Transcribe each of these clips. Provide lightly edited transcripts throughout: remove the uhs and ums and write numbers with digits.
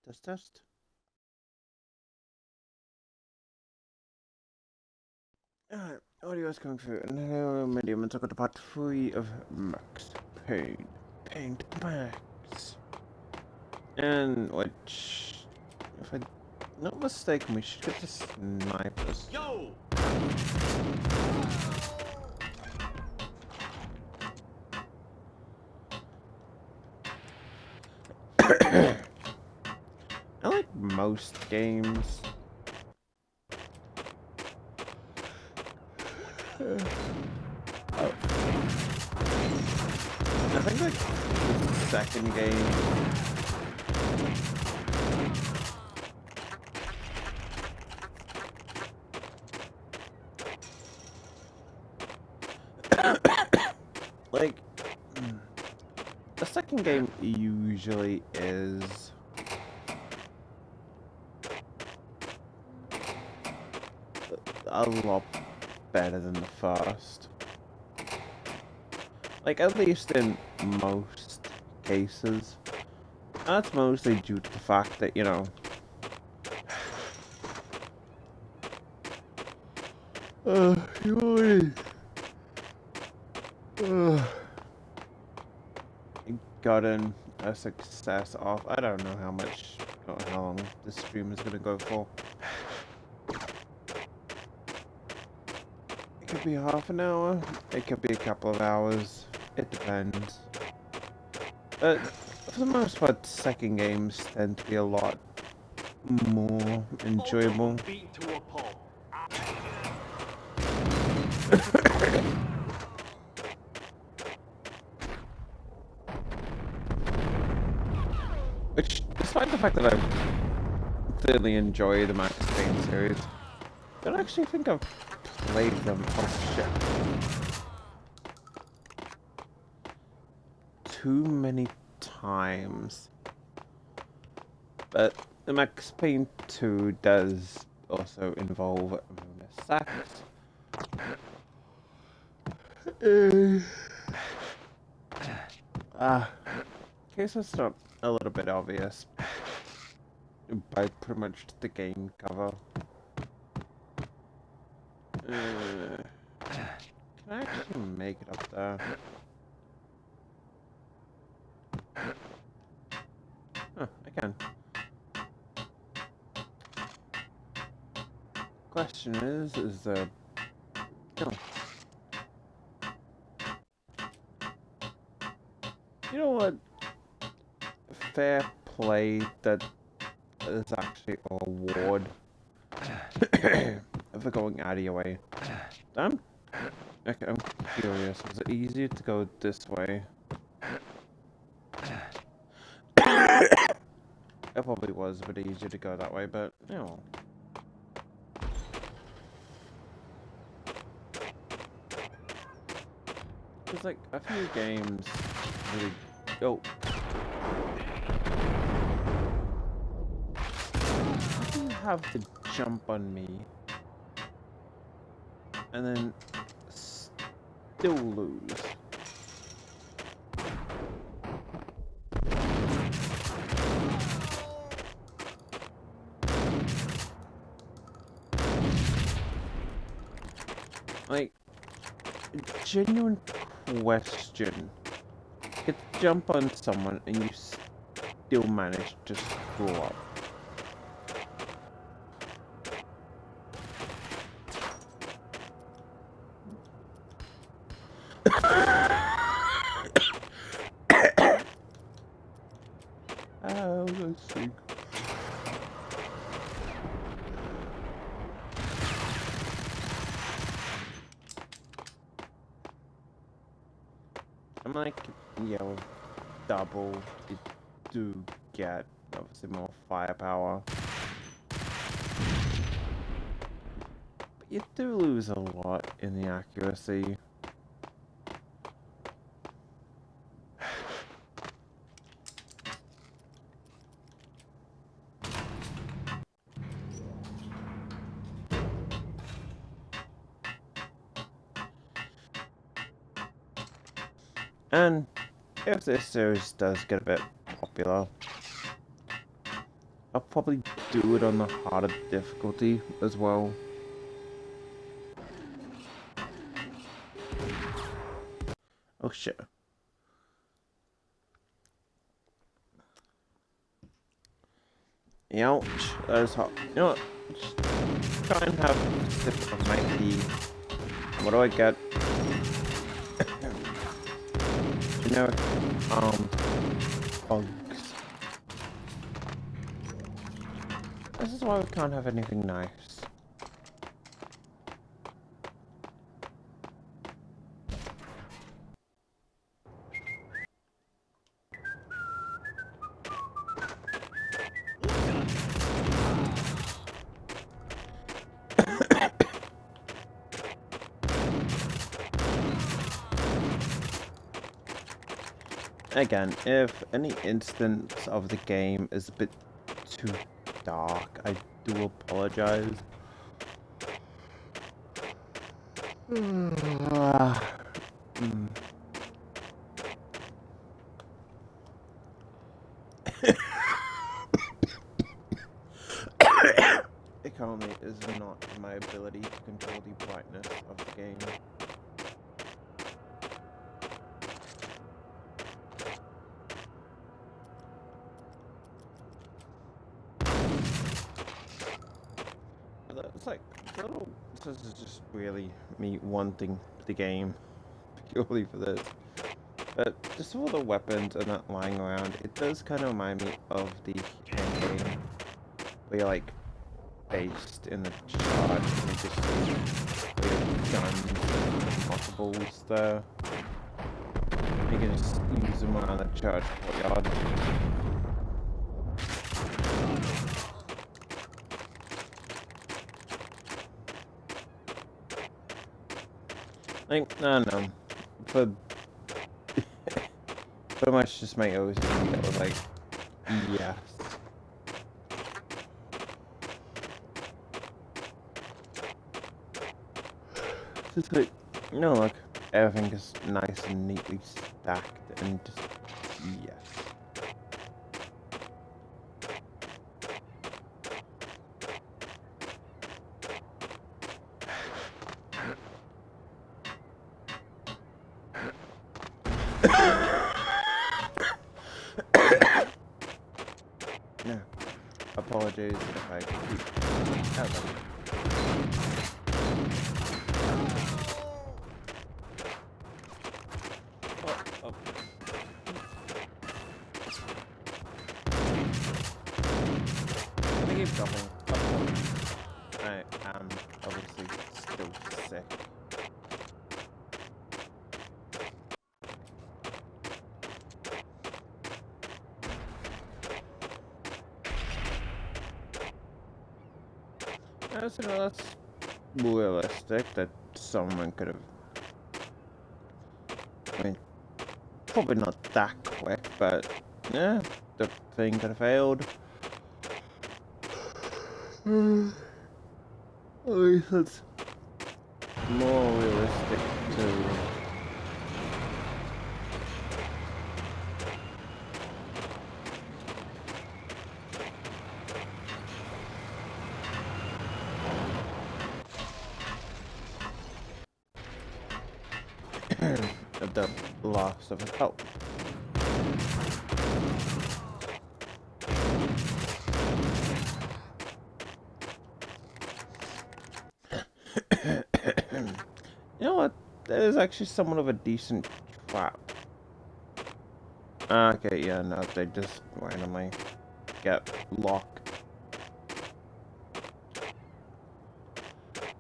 Test, test. Alright, audio is coming through. And hello, medium, and welcome to part 3 of Max Payne. Payne Max. And which, if I'm not mistaken, we should get the snipers. Yo! I like most games. I think like the second game. Like the second game usually is a lot better than the first. Like, at least in most cases. That's mostly due to the fact that, you know, you always gotten a success off. I don't know how much or how long this stream is gonna go for. It could be half an hour, it could be a couple of hours, it depends. But for the most part, second games tend to be a lot more enjoyable. Beaten to a pulp. Which, despite the fact that I clearly enjoy the Max Payne series, I don't actually think I've played them, oh shit, too many times. But the Max Payne 2 does also involve bonus sacks. In case it's not a little bit obvious by pretty much the game cover. Can I actually make it up there? Oh, I can. Question is no. You know what? Fair play that is actually an award for going out of your way. I'm curious. Was it easier to go this way? It probably was a bit easier to go that way, but you know. There's like a few games really go. How do you have to jump on me and then still lose? Like, genuine question. You could jump on someone and you still manage to screw up. Oh, let's see. I'm like, yeah, with double, you do get obviously more firepower. But you do lose a lot in the accuracy. And if this series does get a bit popular, I'll probably do it on the harder difficulty as well. Oh shit. Ouch, that is hot. You know what? Just try and have a sip of my tea. What do I get? Generic, bugs. This is why we can't have anything nice. Again, if any instance of the game is a bit too dark, I do apologize. Economy is not my ability to control the brightness of the game. It's like, this is just really me wanting the game purely for this. But just all the weapons and that lying around, it does kind of remind me of the hand game where you're like based in the charge and you just see weird guns and multiples there. You can just use them around the church courtyard. Like, I don't know, for pretty much just my OCD that was like, yes. Just like, you know, look, everything is nice and neatly stacked and just, yes. No, apologies if I keep I keep dropping. I am obviously still sick. That's realistic that someone could have. I mean, probably not that quick, but yeah, the thing could have failed. At least it's more realistic to. Of the loss of his health. You know what? That is actually somewhat of a decent trap. Okay, yeah, no, they just randomly get locked.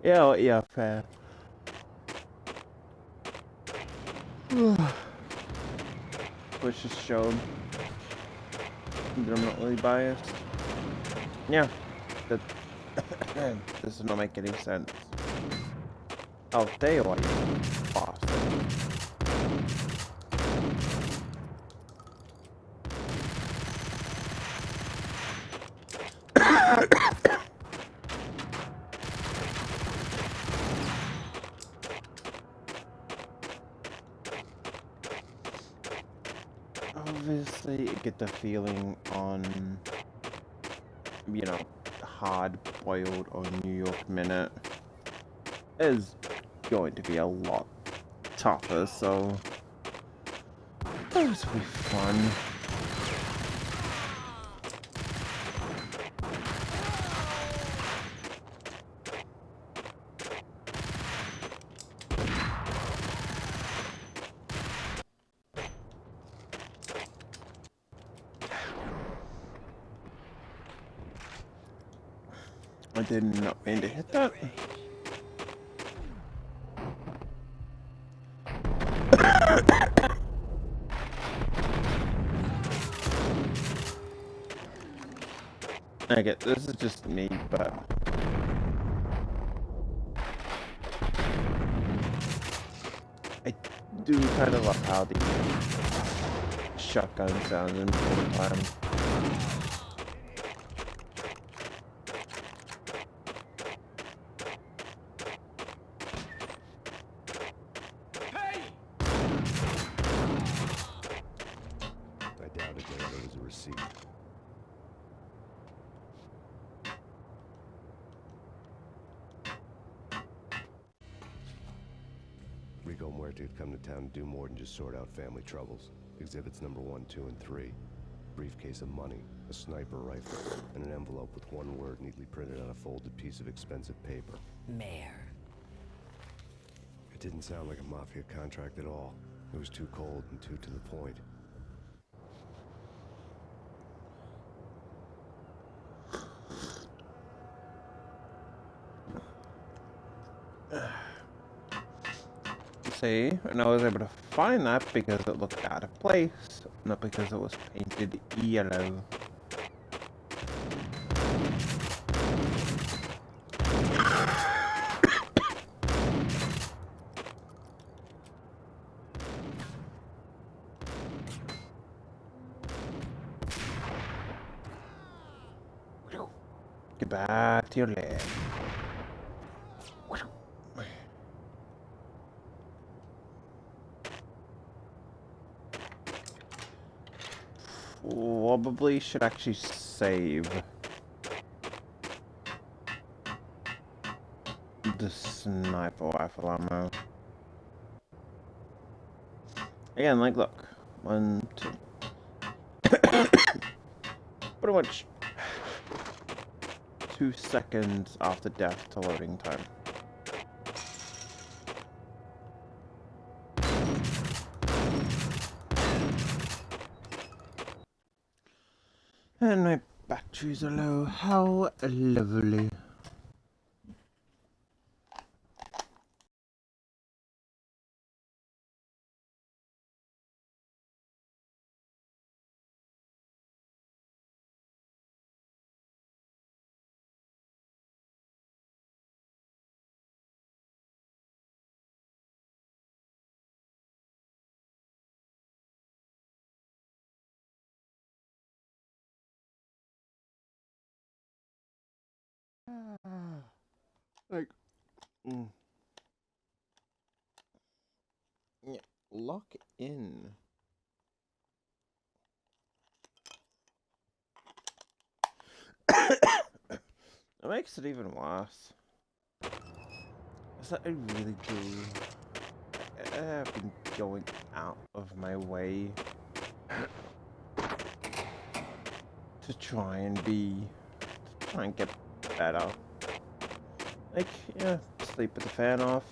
Yeah, yeah, fair. which just showed that I'm not really biased. Yeah, that this does not make any sense. I'll tell you what, you bastard. Obviously, you get the feeling on, you know, hard-boiled or New York Minute is going to be a lot tougher, so those will be fun. I did not mean to hit that. Okay, this is just me, but I do kind of love how the shotgun sounds in full time. I doubted that it was a receipt. Rico Muerte had come to town to do more than just sort out family troubles. Exhibits number 1, 2, and 3. Briefcase of money, a sniper rifle, and an envelope with one word neatly printed on a folded piece of expensive paper. Mayor. It didn't sound like a mafia contract at all. It was too cold and too to the point. See, and I was able to find that because it looked out of place, not because it was painted yellow. Get back to your leg. Probably should actually save the sniper rifle ammo. Again, like, look, 1, 2. Pretty much 2 seconds after death to loading time. And my batteries are low. How lovely. Like, yeah, lock in. It makes it even worse. Is that I really do. I've been going out of my way to try and get better. Like, yeah, sleep with the fan off.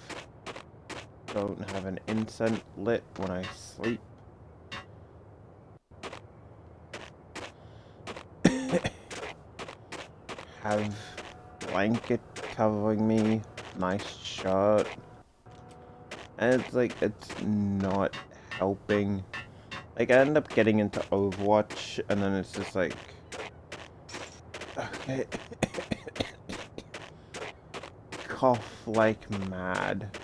Don't have an incense lit when I sleep. Have blanket covering me, nice shirt. And it's like, it's not helping Like, I end up getting into Overwatch, and then it's just like... Okay. Cough like mad.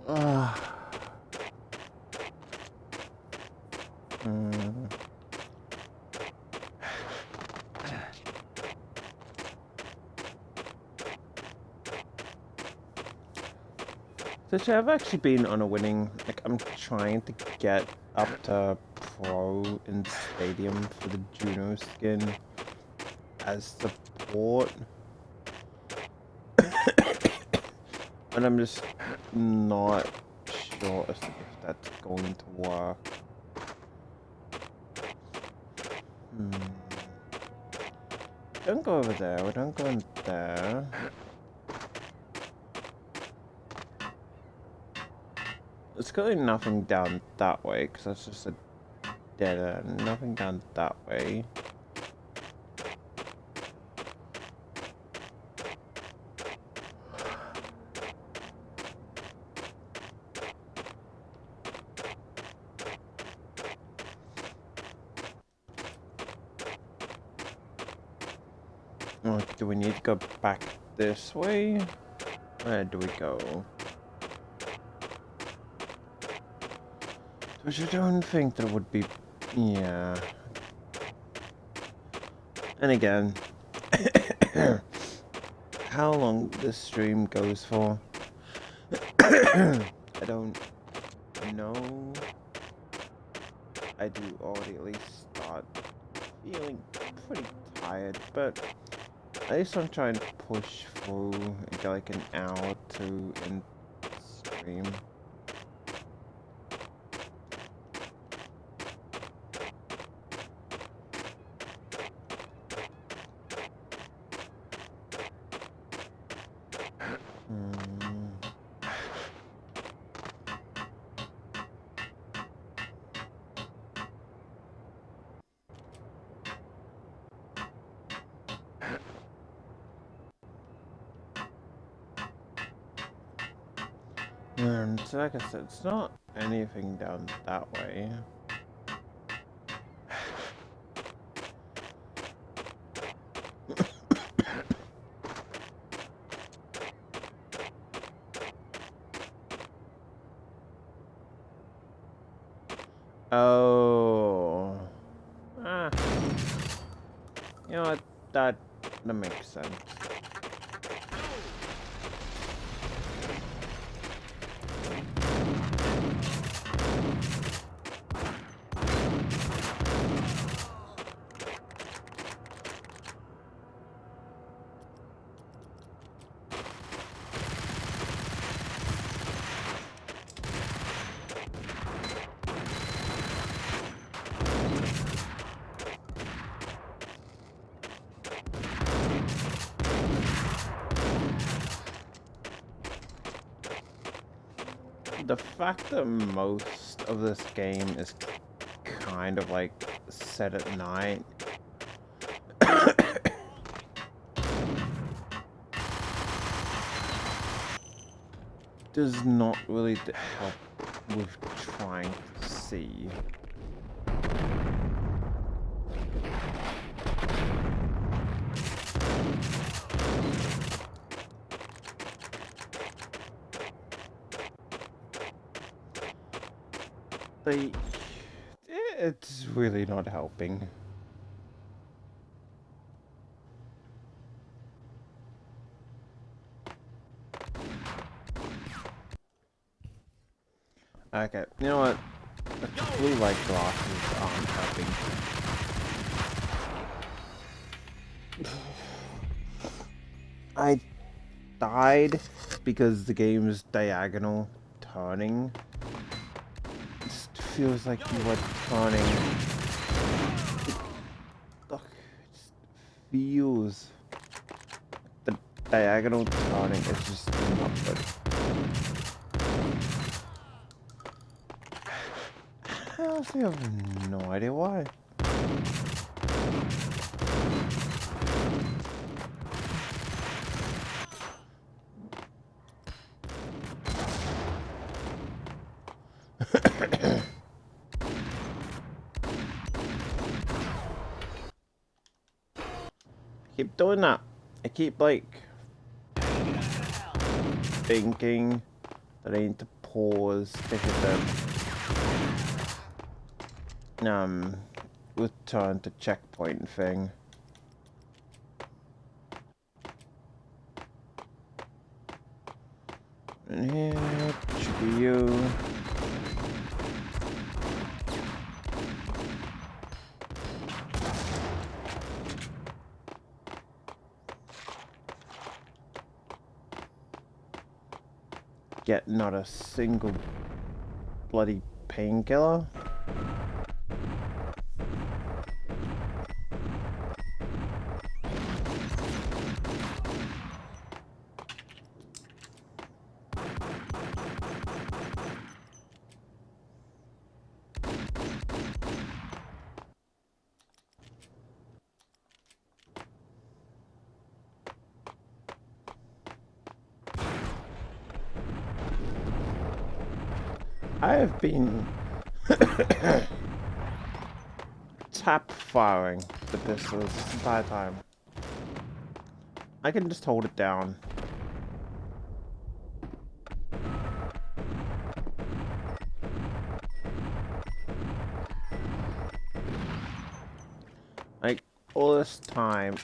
Ugh. So I've actually been on a winning, like I'm trying to get up to pro in Stadium for the Juno skin as support. And I'm just not sure as to if that's going to work. Don't go over there, we don't go in there. There's clearly nothing down that way, because that's just a dead end. Nothing down that way. Oh, do we need to go back this way? Where do we go? Which I don't think there would be... Yeah. And again... how long this stream goes for? I don't know. I do already at least start feeling pretty tired, but at least I'm trying to push through and get like an hour or two in stream. So like I said, it's not anything down that way. Oh. Ah. You know what? That makes sense. The fact that most of this game is kind of like set at night does not really help with trying to see. It's really not helping. Okay, you know what? The blue light glasses aren't helping. I died because the game's diagonal turning. It just feels like you are turning. Look, it just feels the diagonal turning is just not good. I honestly have no idea why. keep doing that. I keep like thinking that I need to pause to hit the return to checkpoint thing. And here should be you. Get not a single bloody painkiller. I have been tap firing the pistols this entire time. I can just hold it down. Like, all this time,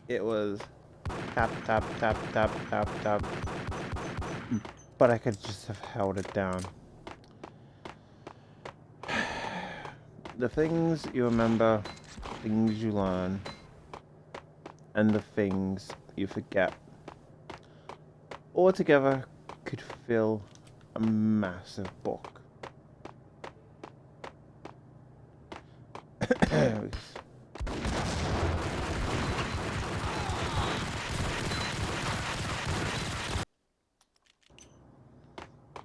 it was tap, tap, tap, tap, tap, tap. But I could just have held it down. The things you remember, things you learn, and the things you forget, all together could fill a massive book.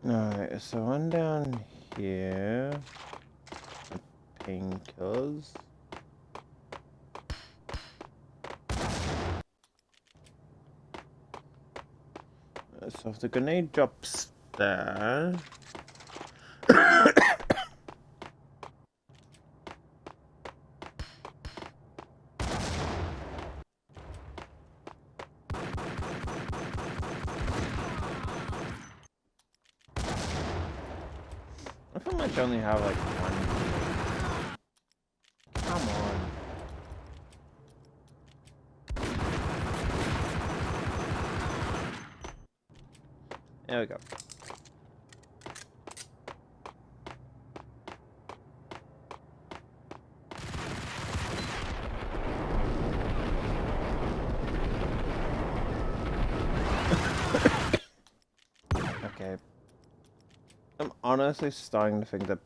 Alright, so one down here. Painkillers. So if the grenade drops there. I feel like I only have like one. Come on. There we go. Okay. I'm honestly starting to think that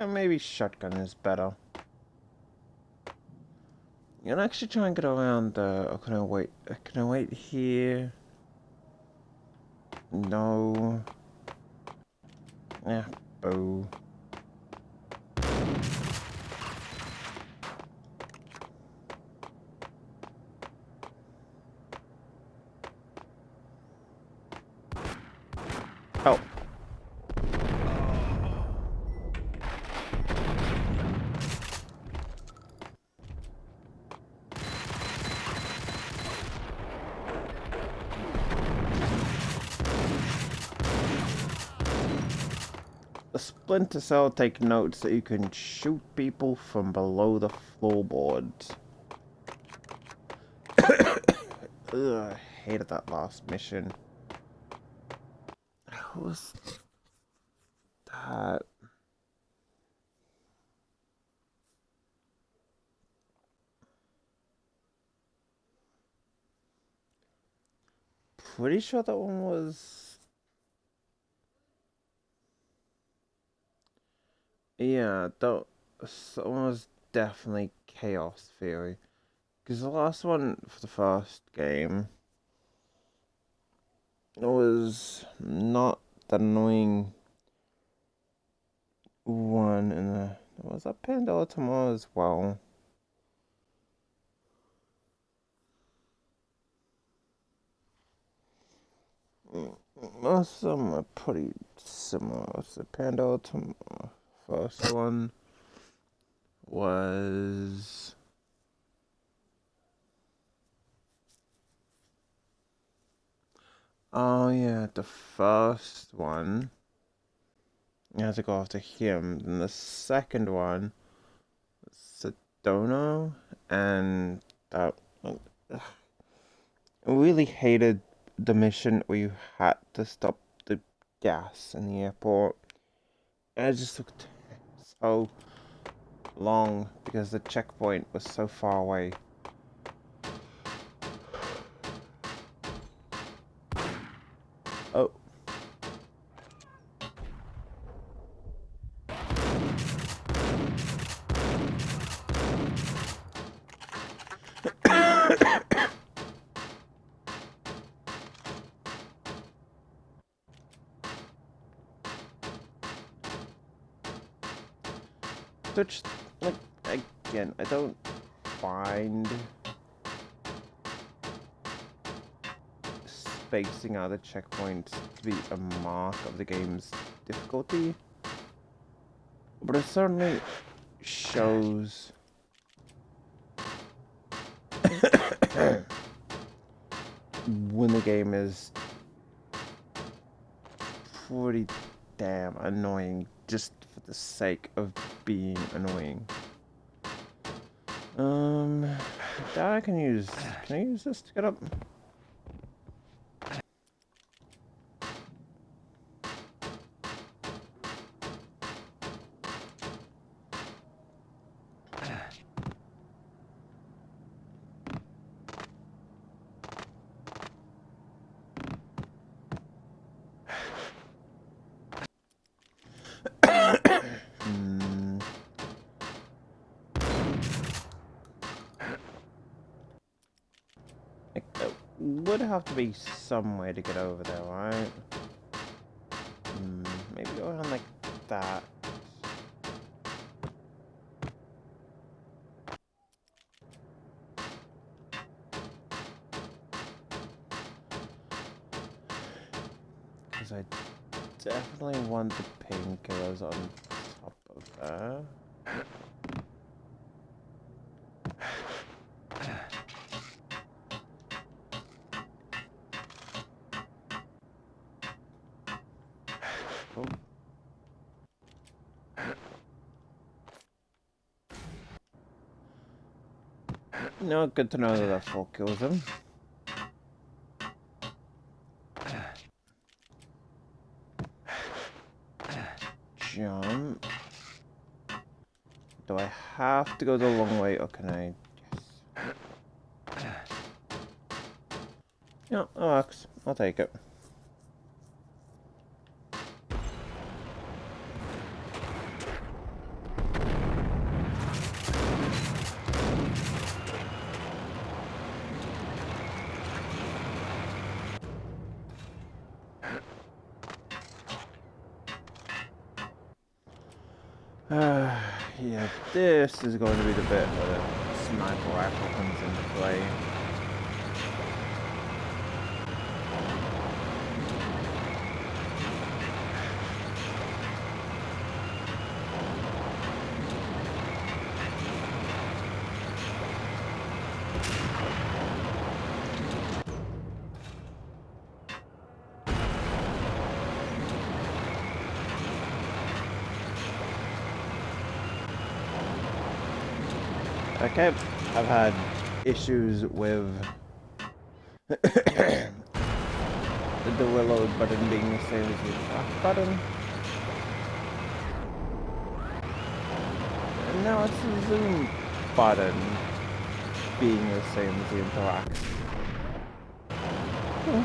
maybe shotgun is better. You can actually try and get around the... Oh, can I wait? Can I wait here? No. Yeah, boo. Oh. The Splinter Cell take notes that you can shoot people from below the floorboards. Ugh, I hated that last mission. What was that? Pretty sure that one was... Yeah, that one was definitely Chaos Theory. Because the last one for the first game was not that annoying one, and was that Pandora Tomorrow as well? Most of them are pretty similar. So Pandora Tomorrow, first one was Oh yeah, the first one. You have to go after him. Then the second one, Sedona, and that. I really hated the mission where you had to stop the gas in the airport. It just took so long because the checkpoint was so far away. Oh. Which, like, again, I don't find spacing out the checkpoints to be a mark of the game's difficulty, but it certainly shows when the game is pretty damn annoying just for the sake of being annoying. That I can use. Can I use this to get up? Would have to be some way to get over there, right? Maybe go around like that. Because I definitely want the painkillers on top of that. Oh. No, good to know that that full kills him. Jump. Do I have to go the long way, or can I? Yes. Yeah, that works. I'll take it. Yeah, this is going to be the bit where the sniper rifle comes into play. Okay, I've had issues with the reload button being the same as the attack button. And now it's the zoom button being the same as the interact. Huh.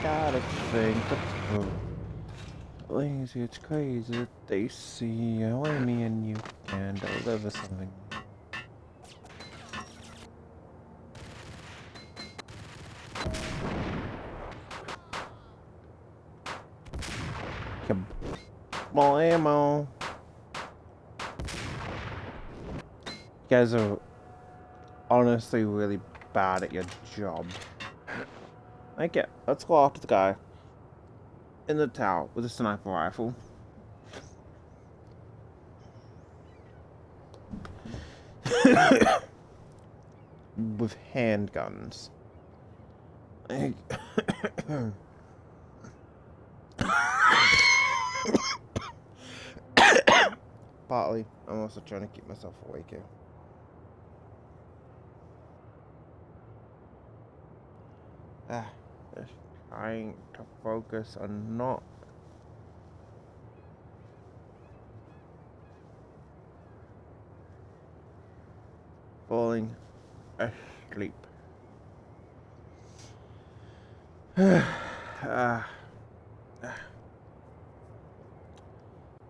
gotta think about. Lazy, it's crazy that they see how me and you can deliver something. Kablamo. You guys are honestly really bad at your job. Okay, let's go after the guy in the tower with a sniper rifle. With handguns. Partly, I'm also trying to keep myself awake here. Just trying to focus on not falling asleep.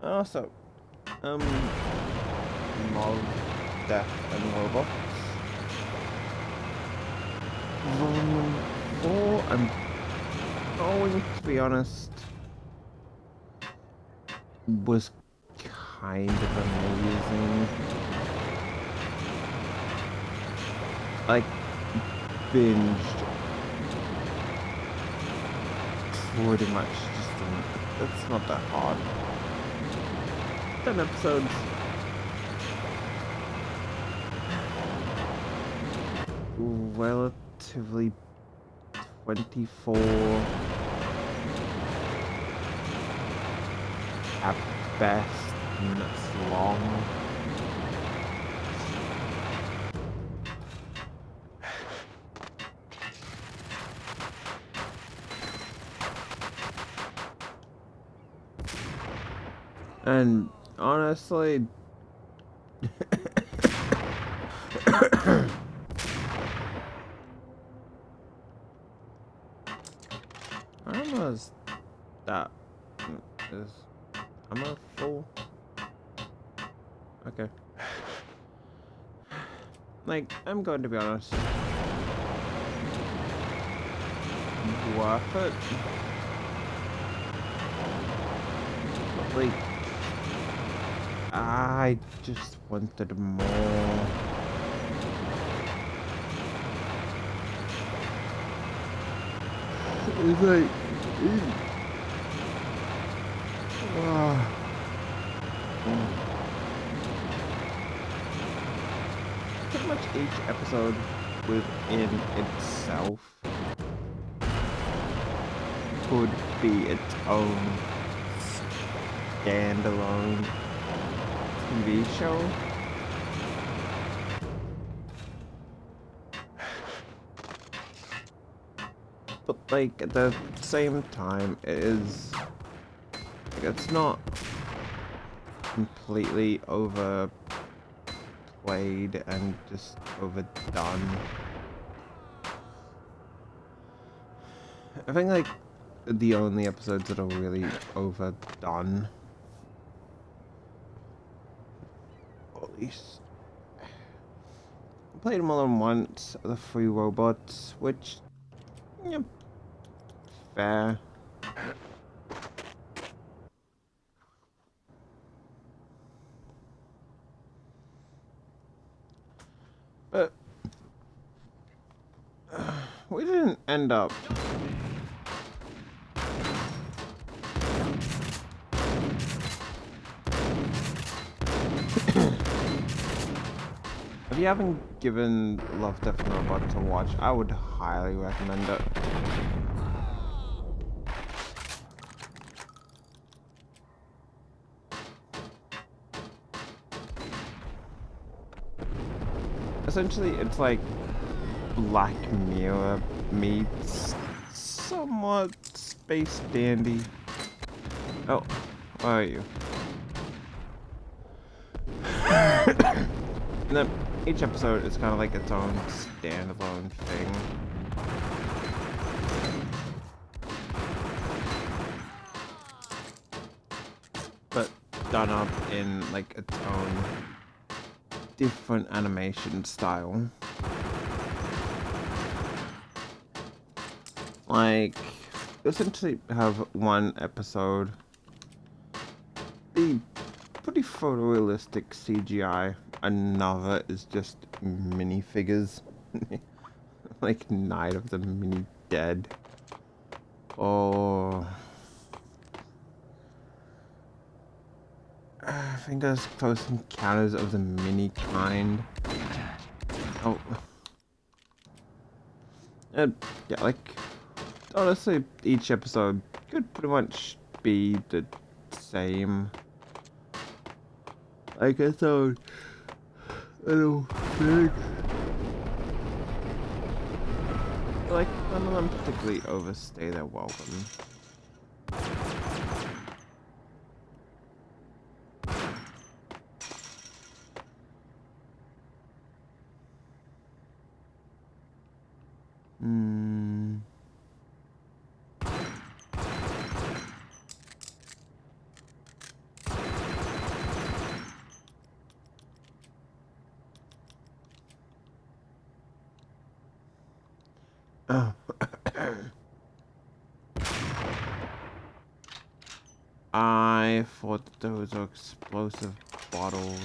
Also, Love, Death, and Robots. Volume 4, I'm going to be honest, was kind of amazing. Like, binged pretty much just, it's not that hard. 10 episodes. Relatively 24 at best minutes long. And honestly, almost that is I'm a fool. Okay. Like, I'm going to be honest. Worth it. But like, I just wanted more. It's like, pretty much each episode within itself could be its own standalone TV show. But like at the same time, it is like, it's not completely overplayed and just overdone. I think like the only episodes that are really overdone, or at least I played them all in once, the 3 robots, which, yeah, fair. But we didn't end up if you haven't given Love, Death and Robots a watch, I would highly recommend it. Essentially, it's like Black Mirror meets somewhat Space Dandy. Oh, where are you? And then each episode is kind of like its own standalone thing. done up in like its own different animation style. Like, essentially have one episode be pretty photorealistic CGI, another is just minifigures. Like Night of the Mini Dead. Or I think there's Close Encounters of the Mini Kind. Oh. And yeah, like, honestly, each episode could pretty much be the same. Like, I thought, I don't think, like, none of them particularly overstay their welcome. Oh. I thought those were explosive bottles.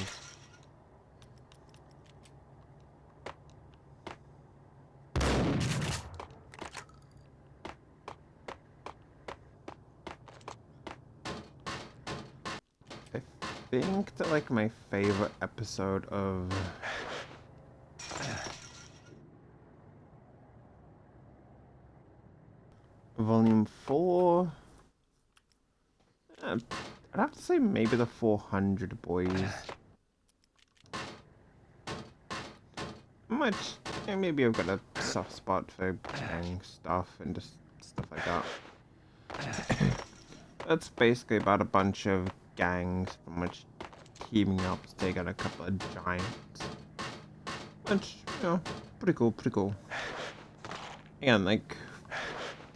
I think that like my favorite episode of Volume 4, I'd have to say maybe the 400 Boys. Much, maybe I've got a soft spot for gang stuff and just stuff like that. That's basically about a bunch of gangs from which teaming up to take out a couple of giants. Which, you know, pretty cool, pretty cool. Again, like,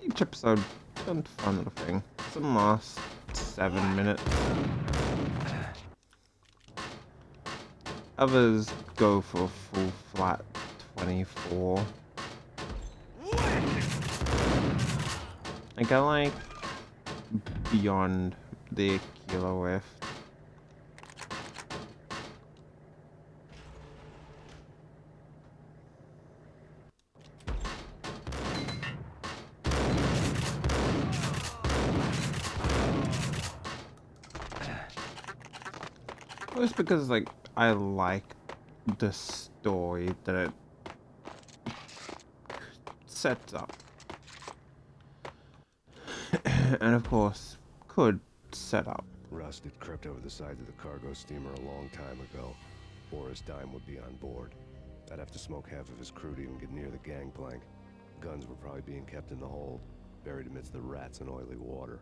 each episode, done fun little thing. Some last 7 minutes. Others go for a full flat 24. Like, I like Beyond the Kilo Rift. Just because, like, I like the story that it sets up. And of course, could set up. Rust had crept over the sides of the cargo steamer a long time ago. Boris Dime would be on board. I'd have to smoke half of his crew to even get near the gangplank. Guns were probably being kept in the hold, buried amidst the rats and oily water.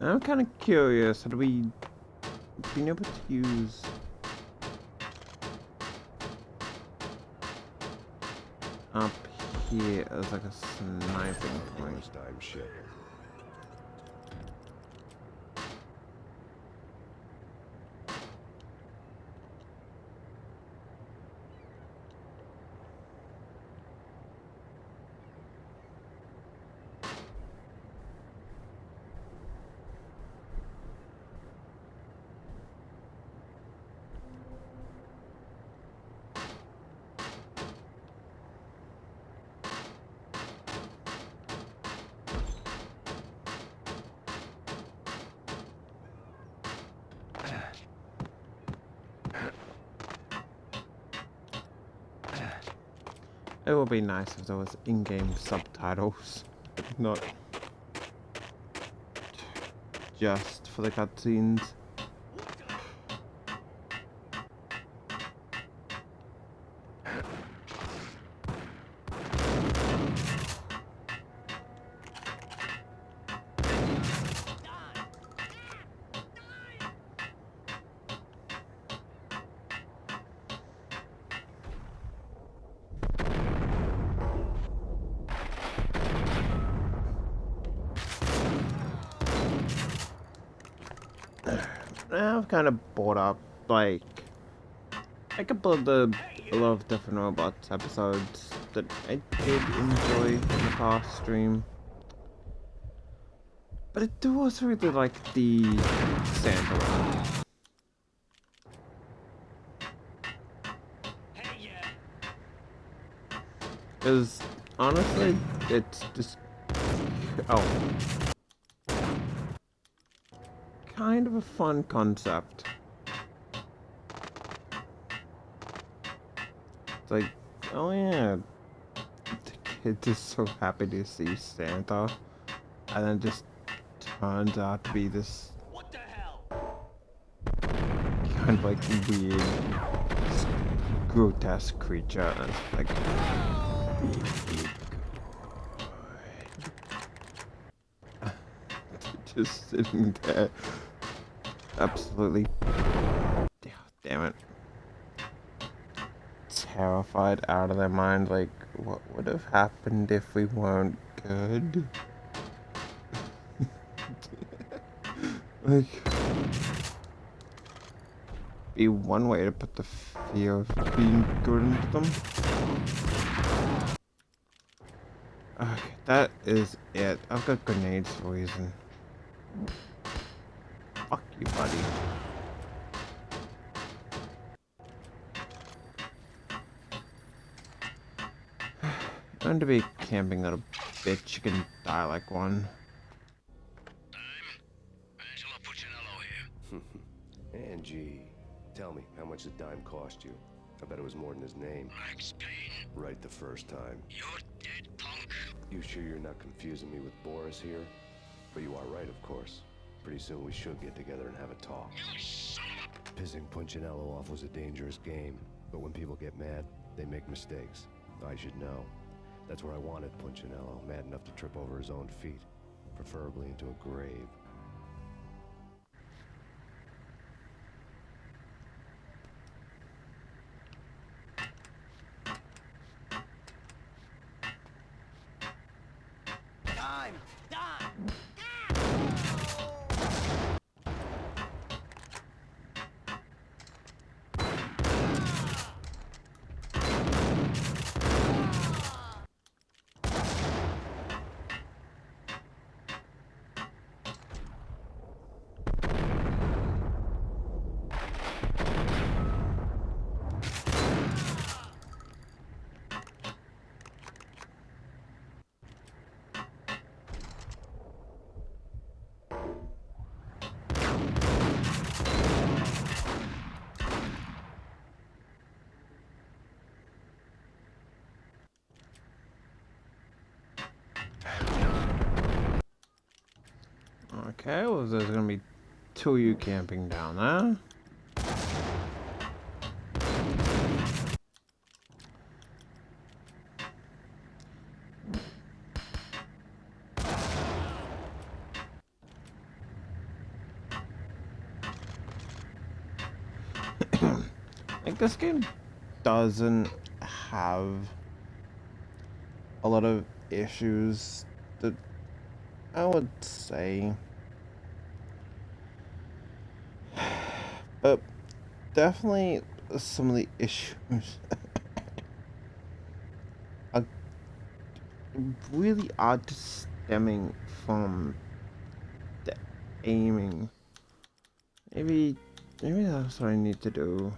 I'm kind of curious, had we been able to use up here as like a sniping point? Time shit. It would be nice if there was in-game subtitles, not just for the cutscenes. I've kind of bought up, like, a couple of the Love, Death and Robots episodes that I did enjoy in the past stream. But I do also really like the Santa one. Because, honestly, it's just... Oh. Kind of a fun concept. It's like, oh yeah, the kid is so happy to see Santa, and then just turns out to be this What the hell? kind of like weird, grotesque creature, and it's like, just sitting there, absolutely, damn it, terrified out of their mind, like, what would have happened if we weren't good? Like, be one way to put the fear of being good into them. Okay, that is it. I've got grenades for a reason. Fuck you, buddy. Going to be camping that a bitch, you can die like one. Angie, tell me, how much the dime cost you? I bet it was more than his name. Max Payne, Right the first time. you're dead, punk. You sure you're not confusing me with Boris here? But you are right, of course. Pretty soon we should get together and have a talk. You son of Pissing Punchinello off was a dangerous game, but when people get mad, they make mistakes. I should know. That's where I wanted Punchinello, mad enough to trip over his own feet, preferably into a grave. a... Time! Time! Okay, well, there's gonna be two of you camping down there. Like, this game doesn't have a lot of issues that I would say, but definitely some of the issues are really just stemming from the aiming. Maybe that's what I need to do.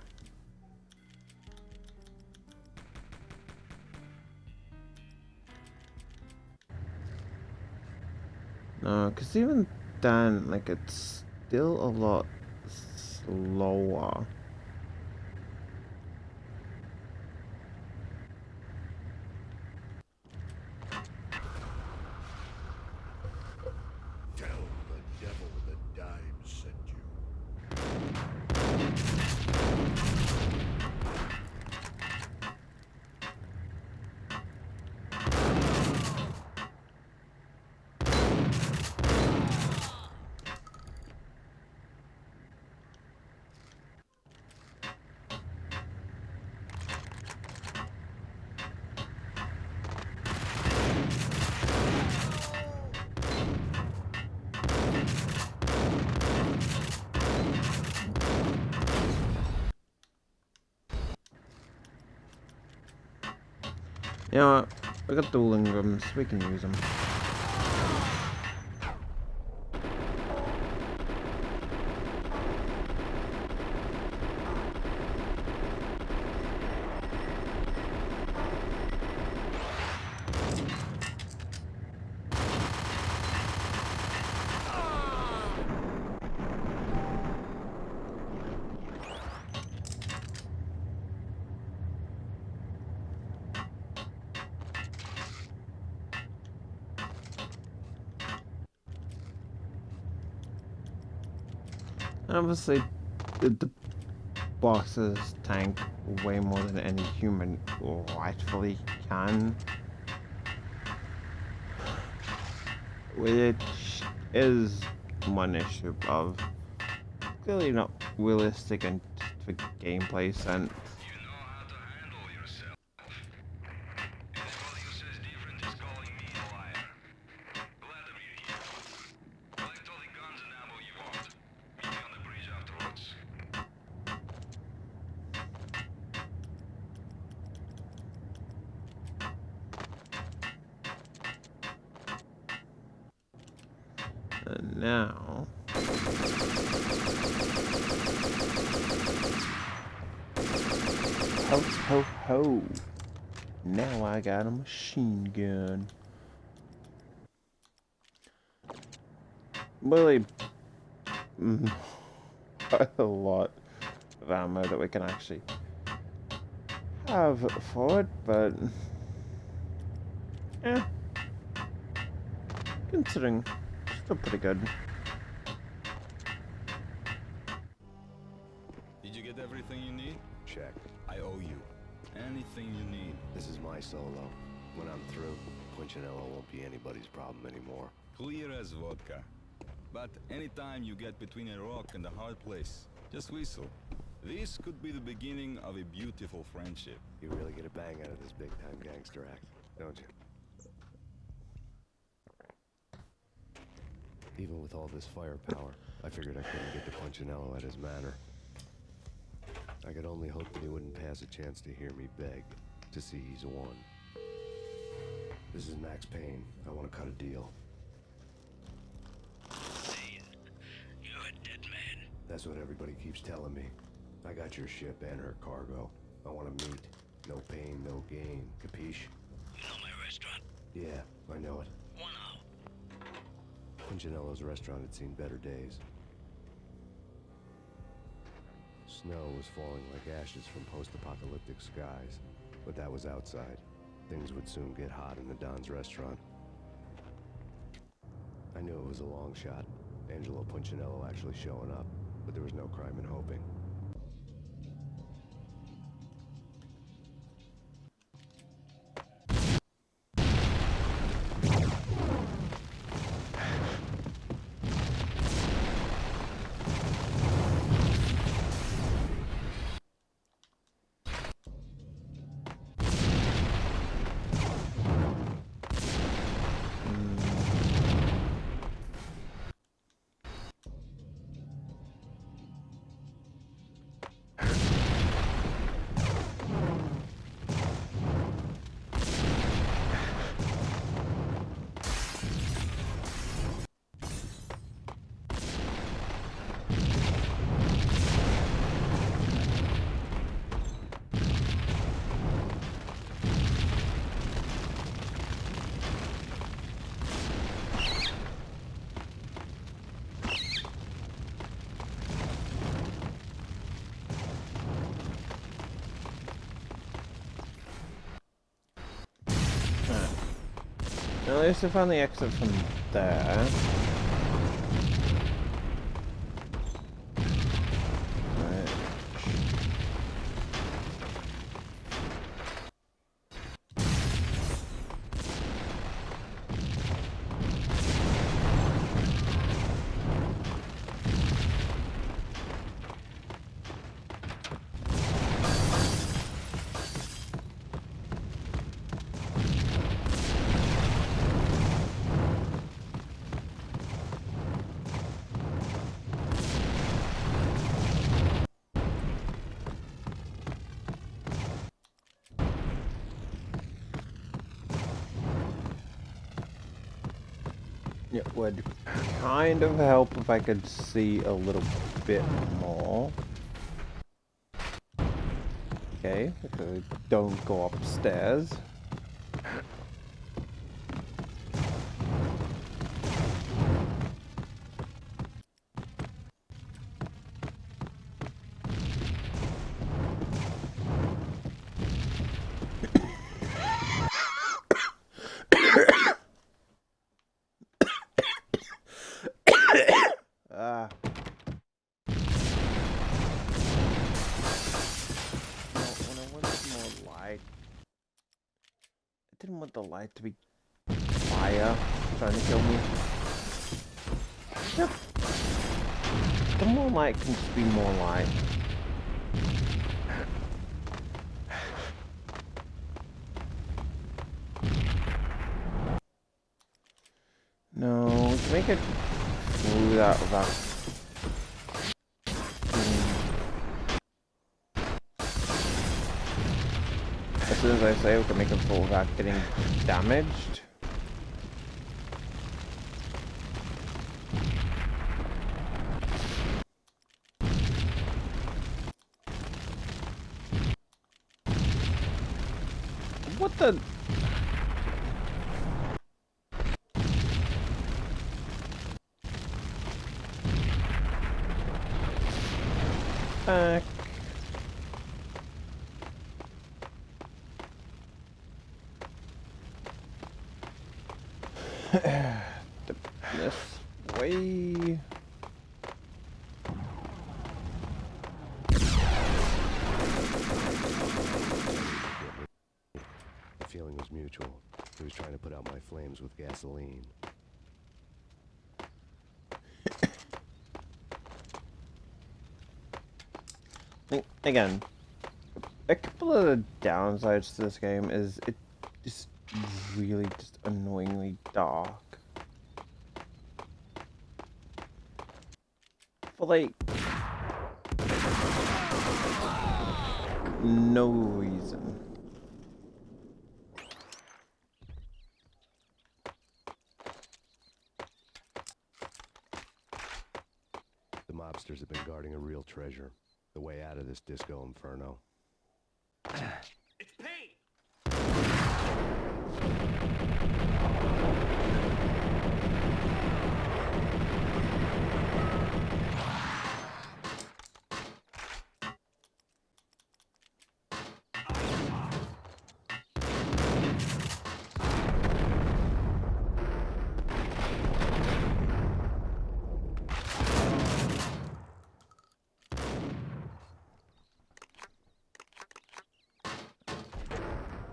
No, because even then, like, it's still a lot slower. You know what? We got dueling rooms. We can use them. Obviously, the bosses tank way more than any human rightfully can, which is one issue of clearly not realistic and for gameplay sense. You know how to handle yourself. Anybody who says different is calling me a liar. Glad to meet you. Collect all the guns and ammo you want. Meet me on the bridge afterwards. And now, ho ho ho! Now I got a machine gun. Really, a lot of ammo that we can actually have for it, but yeah, considering still pretty good. Did you get everything you need? Check. I owe you. Anything you need. This is my solo. When I'm through, Punchinello won't be anybody's problem anymore. Clear as vodka. But anytime you get between a rock and a hard place, just whistle. This could be the beginning of a beautiful friendship. You really get a bang out of this big-time gangster act, don't you? Even with all this firepower, I figured I couldn't get to Punchinello at his manor. I could only hope that he wouldn't pass a chance to hear me beg, to see he's won. This is Max Payne. I want to cut a deal. Payne, you're a dead man. That's what everybody keeps telling me. I got your ship and her cargo. I want to meet. No pain, no gain. Capiche? You know my restaurant? Yeah, I know it. 1 hour. Punchinello's restaurant had seen better days. Snow was falling like ashes from post-apocalyptic skies, but that was outside. Things would soon get hot in the Don's restaurant. I knew it was a long shot, Angelo Punchinello actually showing up, but there was no crime in hoping. At least I found the exit from there. Right. It would kind of help if I could see a little bit more. Okay, so don't go upstairs. Ah. When I wanted more light, I didn't want the light to be fire trying to kill me. Yep. The more light can just be more light. No, we can make it through that without. As soon as I say we can make it through without getting damaged. What the? Back. This way. The feeling was mutual. He was trying to put out my flames with gasoline. Again, a couple of the downsides to this game is it just really just annoyingly dark. For like no reason. The mobsters have been guarding a real treasure. The way out of this disco inferno. It's Payne!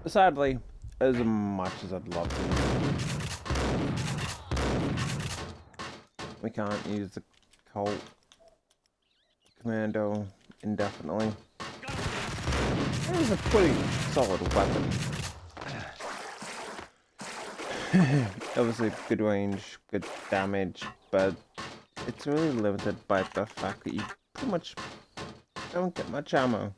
Sadly, as much as I'd love to, we can't use the Colt Commando indefinitely. It was a pretty solid weapon. Obviously, good range, good damage, but it's really limited by the fact that you pretty much don't get much ammo.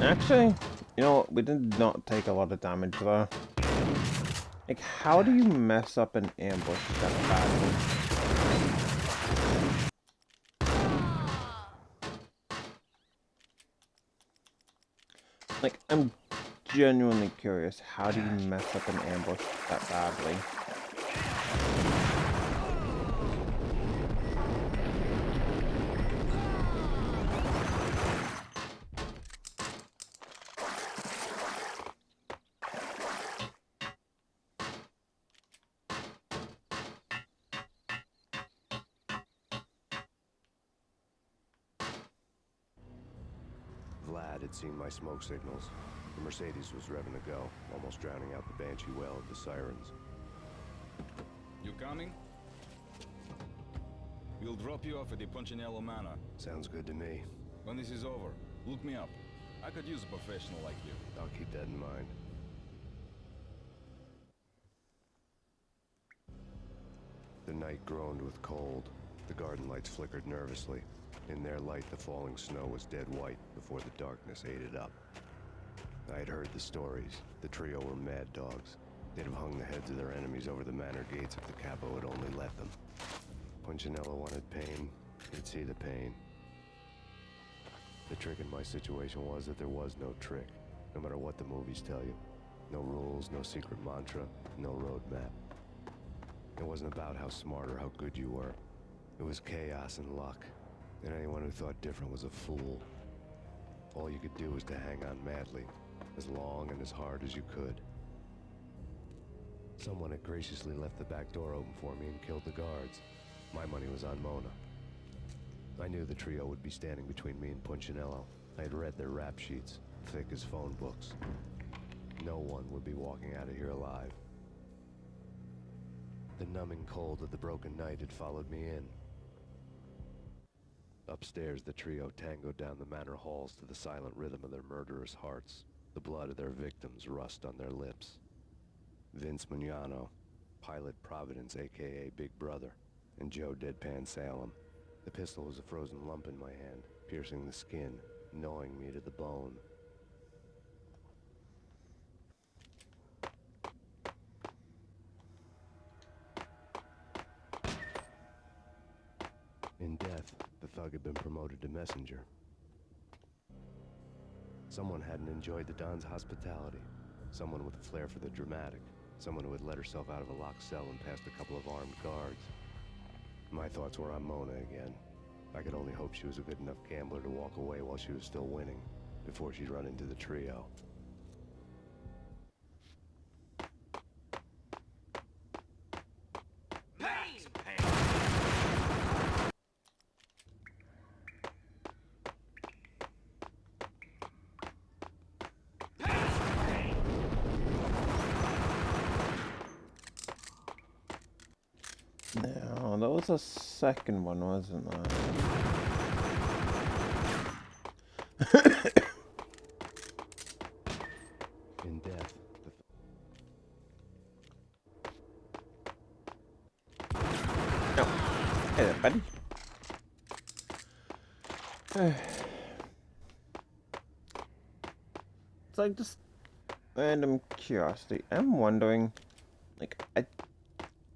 Actually, you know what? We did not take a lot of damage though. Like, how do you mess up an ambush that badly? Like, I'm genuinely curious. How do you mess up an ambush that badly? Vlad had seen my smoke signals. The Mercedes was revving to go, almost drowning out the Banshee well of the sirens. You coming? We'll drop you off at the Punchinello Manor. Sounds good to me. When this is over, look me up. I could use a professional like you. I'll keep that in mind. The night groaned with cold. The garden lights flickered nervously. In their light, the falling snow was dead white before the darkness ate it up. I had heard the stories. The trio were mad dogs. They'd have hung the heads of their enemies over the manor gates if the capo had only let them. Punchinello wanted Payne. He'd see the pain. The trick in my situation was that there was no trick, no matter what the movies tell you. No rules, no secret mantra, no roadmap. It wasn't about how smart or how good you were. It was chaos and luck, and anyone who thought different was a fool. All you could do was to hang on madly, as long and as hard as you could. Someone had graciously left the back door open for me and killed the guards. My money was on Mona. I knew the trio would be standing between me and Punchinello. I had read their rap sheets, thick as phone books. No one would be walking out of here alive. The numbing cold of the broken night had followed me in. Upstairs, the trio tangoed down the manor halls to the silent rhythm of their murderous hearts. The blood of their victims rust on their lips. Vince Mignano, Pilot Providence, a.k.a. Big Brother, and Joe Deadpan Salem. The pistol was a frozen lump in my hand, piercing the skin, gnawing me to the bone. In death, the thug had been promoted to messenger. Someone hadn't enjoyed the Don's hospitality. Someone with a flair for the dramatic. Someone who had let herself out of a locked cell and passed a couple of armed guards. My thoughts were on Mona again. I could only hope she was a good enough gambler to walk away while she was still winning, before she'd run into the trio. No, that was the second one, wasn't it? In death, No. Hey there, buddy. It's like just random curiosity. I'm wondering, like, I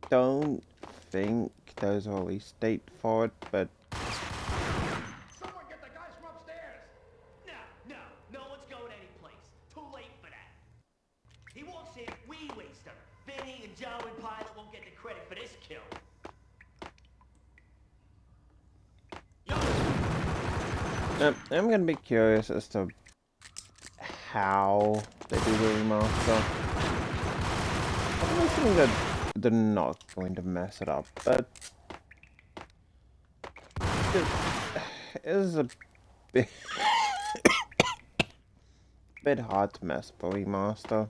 don't think there's a release date for it, but Someone get the guys from upstairs! No one's going anyplace. Too late for that. He walks in, we waste him. Vinny and Joe and Pilot won't get the credit for this kill. I'm gonna be curious as to how they do the remaster. I'm assuming that they're not going to mess it up, but it is a bit, bit hard to mess up a remaster.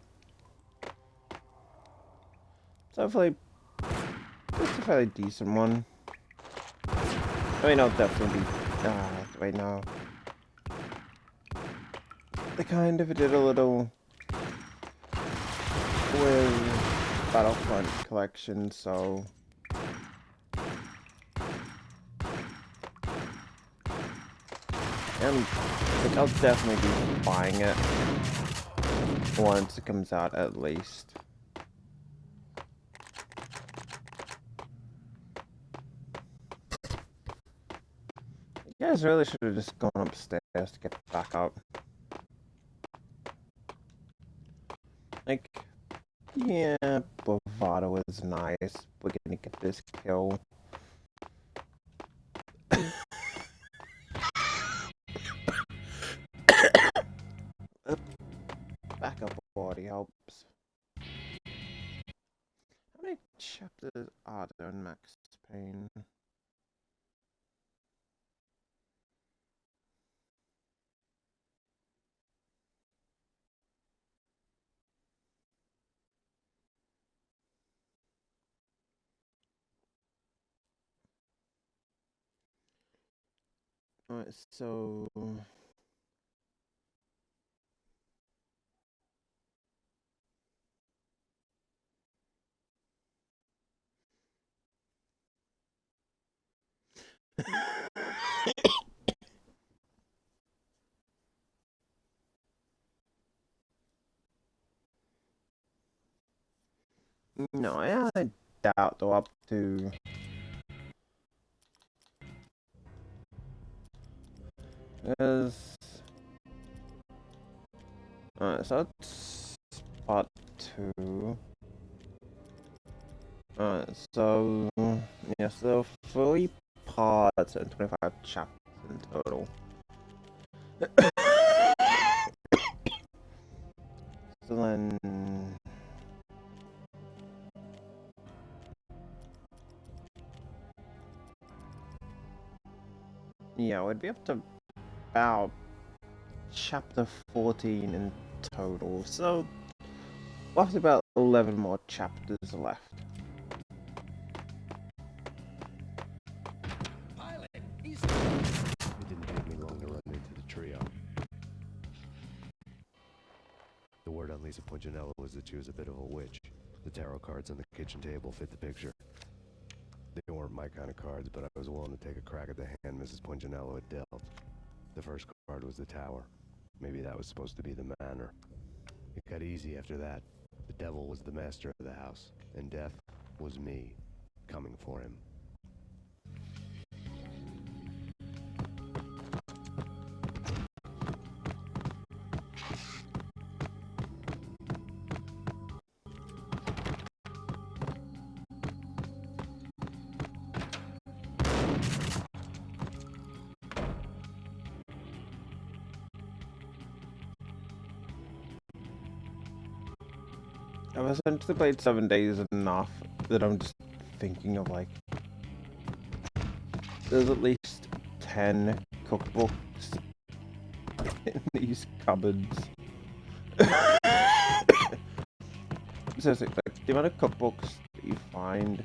So hopefully, it's a fairly decent one. I mean, I'll definitely be, right now. They kind of did a little with Battlefront Collection, so and like, I'll definitely be buying it once it comes out, at least. You guys really should have just gone upstairs to get back up. Like, yeah, bravado is nice. We're gonna get this kill. Backup already helps. How many chapters are there in Max Payne? Alright, so No, I doubt they're up to. There's. So that's part 2. So yeah, so 3 parts and 25 chapters in total. So then, yeah, we'd be up to about chapter 14 in total. So we'll have about 11 more chapters left. Pilot, he's... It didn't take me long to run into the trio. The word on Lisa Punchinello was that she was a bit of a witch. The tarot cards on the kitchen table fit the picture. They weren't my kind of cards, but I was willing to take a crack at the hand Mrs. Punchinello had dealt. The first card was the Tower. Maybe that was supposed to be the manor. It got easy after that. The devil was the master of the house, and death was me, coming for him. I've essentially played 7 days enough that I'm just thinking of like there's at least 10 cookbooks in these cupboards. Seriously, like the amount of cookbooks that you find,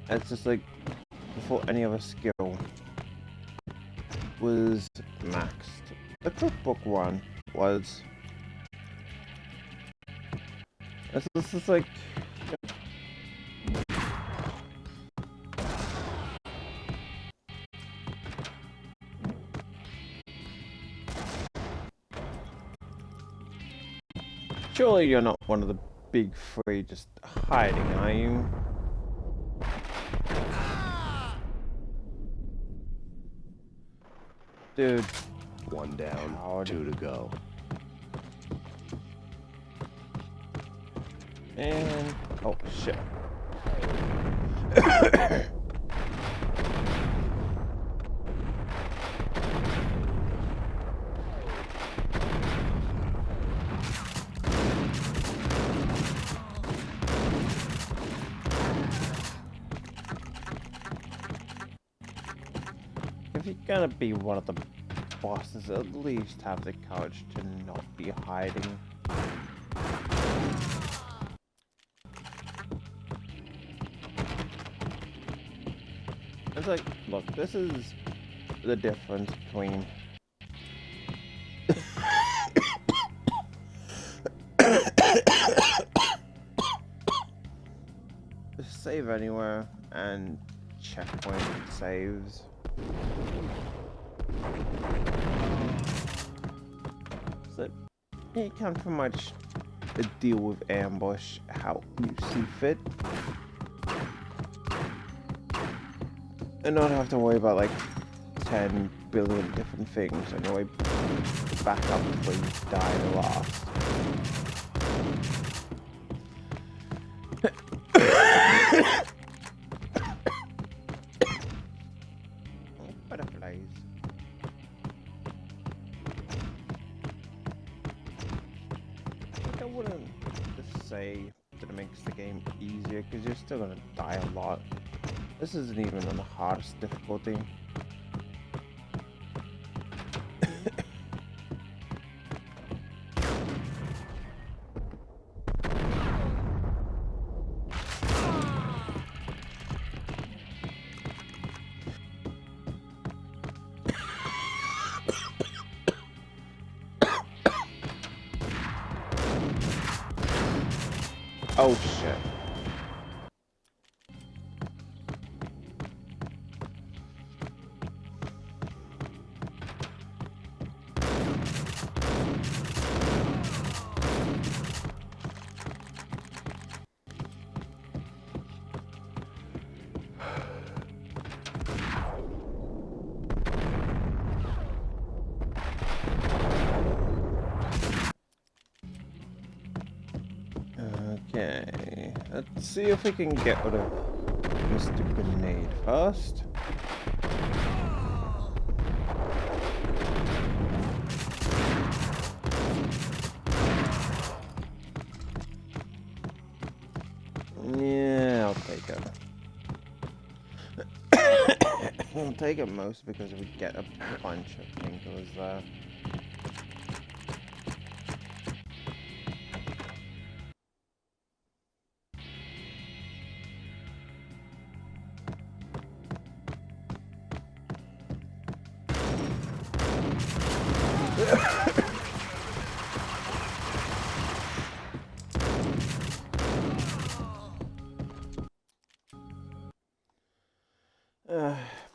it's just like before any other skill was maxed. The cookbook one was. This is like. Surely you're not one of the big 3 just hiding, are you? Dude. 1 down, Coward. 2 to go. And oh shit. If you're gonna be one of the bosses, at least have the courage to not be hiding. It's like, look, this is the difference between save anywhere and checkpoint saves. So you can pretty much deal with ambush how you see fit. And not have to worry about like 10 billion different things on your way back up before you die the last. Butterflies. I wouldn't just say that it makes the game easier because you're still gonna die a lot. This isn't even on the hardest difficulty. Oh shit. Okay, let's see if we can get rid of Mr. Grenade first. Yeah, I'll take it. I'll take it most because we get a bunch of painkillers there.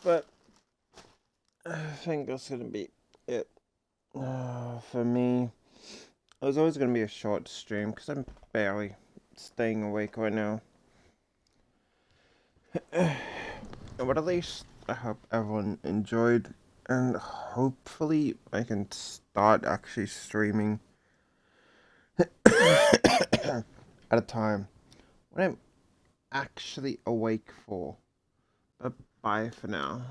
But I think that's gonna be it for me. It was always gonna be a short stream because I'm barely staying awake right now. But at least I hope everyone enjoyed, and hopefully I can start actually streaming at a time when I'm actually awake for. But bye for now.